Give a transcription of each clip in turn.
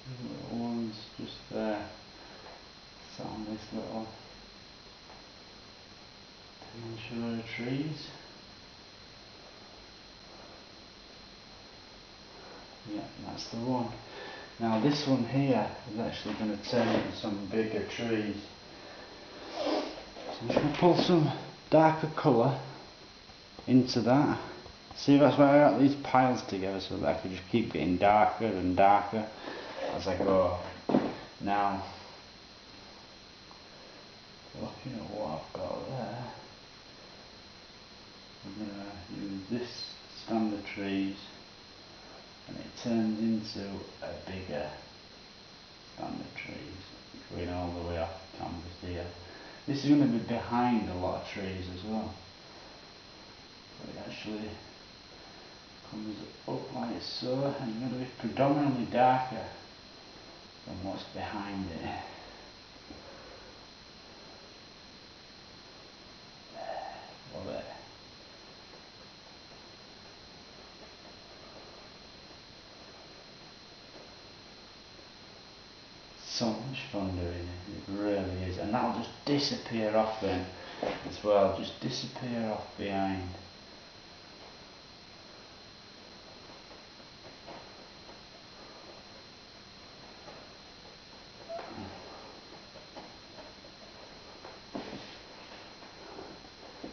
Little ones just there, sat on this little peninsula of trees. Yeah, that's the one. Now this one here is actually going to turn into some bigger trees. So I'm just going to pull some darker colour into that. See, that's why I got these piles together so that I can just keep getting darker and darker as I go. Now, looking at what I've got there, I'm going to use this stand of trees and it turns into a bigger stand of trees going all the way off the canvas here. This is going to be behind a lot of trees as well. But it actually comes up like so and it's going to be predominantly darker than what's behind it. Love it. So much fun doing it, it really is, and that'll just disappear off then as well, just disappear off behind.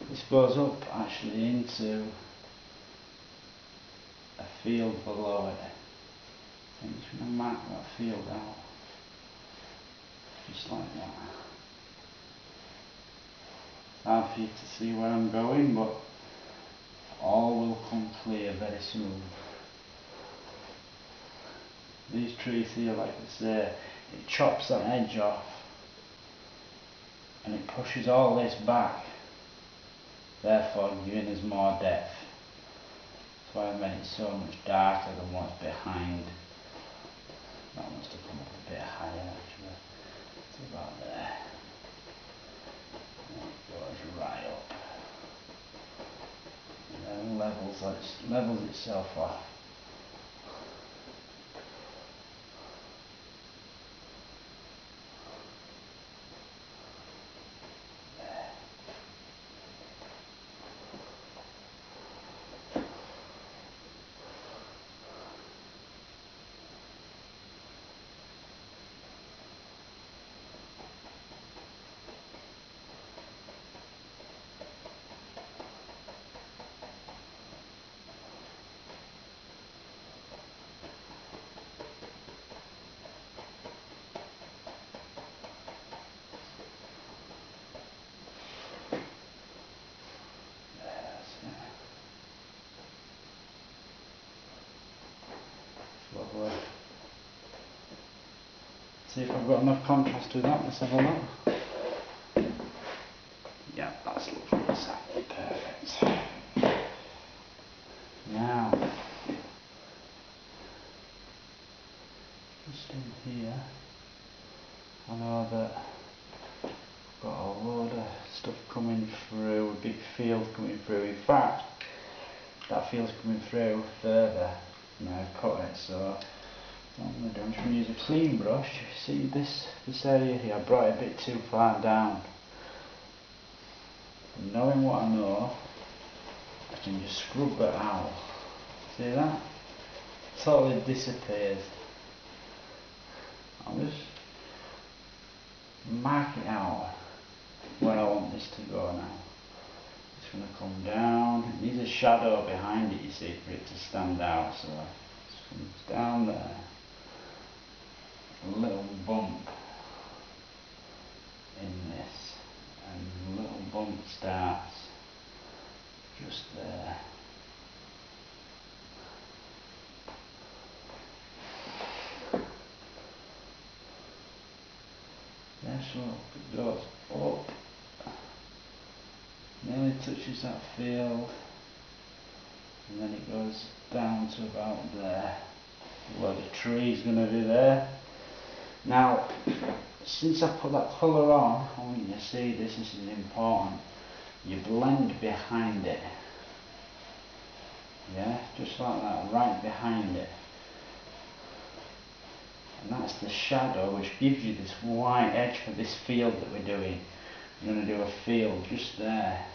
This goes up actually into a field below it. I'm just going to mark that field out, just like that. It's hard for you to see where I'm going, but all will come clear very soon. These trees here, like I say, it chops that edge off and it pushes all this back, therefore giving us more depth. That's why I made it so much darker than what's behind. That must have come up a bit higher actually. It's about there. And it goes right up. And then levels itself off. Lovely. See if I've got enough contrast with that, let's have a look. Yeah, that's lovely, exactly perfect. Now, just in here, I know that I've got a load of stuff coming through, a big field coming through. In fact, that field's coming through further and I've cut it, so what I'm going to do, I'm just going to use a clean brush. See this area here, I brought it a bit too far down. And knowing what I know, I can just scrub that out. See that? Totally disappears. I'll just mark it out where I want this to go now. It's going to come down. It needs a shadow behind it, you see, for it to stand out. So it comes down there. A little bump in this, and the little bump starts just there. There, so it goes up, nearly touches that field, and then it goes down to about there, where the tree's going to be there. Now, since I put that colour on, I want you to see this is important. You blend behind it. Yeah, just like that, right behind it. and that's the shadow which gives you this white edge for this field that we're doing. We're going to do a field just there,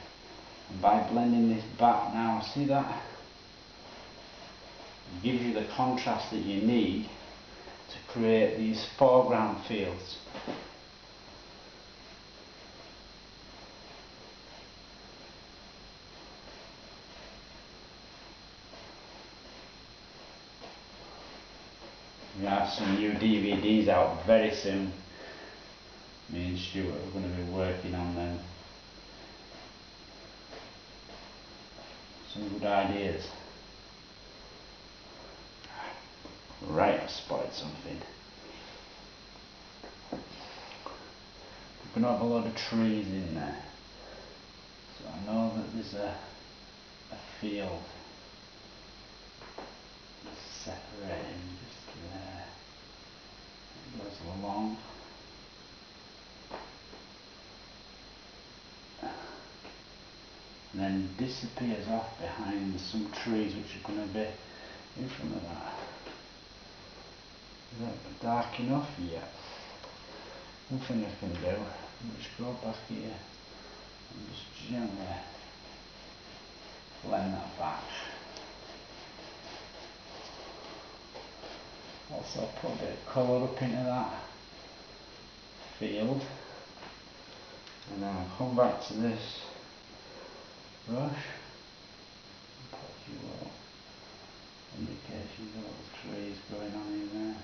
and by blending this back now, see that? It gives you the contrast that you need to create these foreground fields. We have some new DVDs out very soon. Me and Stuart are going to be working on them. Some good ideas. Right, I've spotted something. We're going to have a lot of trees in there. So I know that there's a field separating just there. It goes along. And then disappears off behind some trees which are going to be in front of that. Is that dark enough? Yeah. Nothing I can do. I'll just go back here and just gently blend that back. Also put a bit of colour up into that field, and then I'll come back to this brush and put a few little indications of the trees going on in there.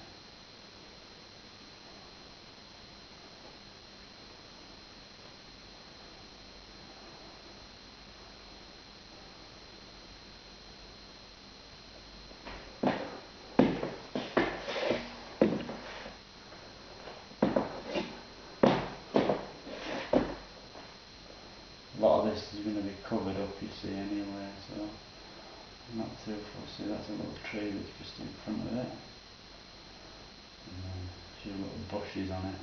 A lot of this is going to be covered up, you see, anyway, so I'm not too fussy. That's a little tree that's just in front of it, and then a few little bushes on it.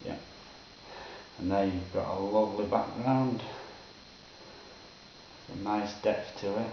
Yeah, and there you've got a lovely background, a nice depth to it.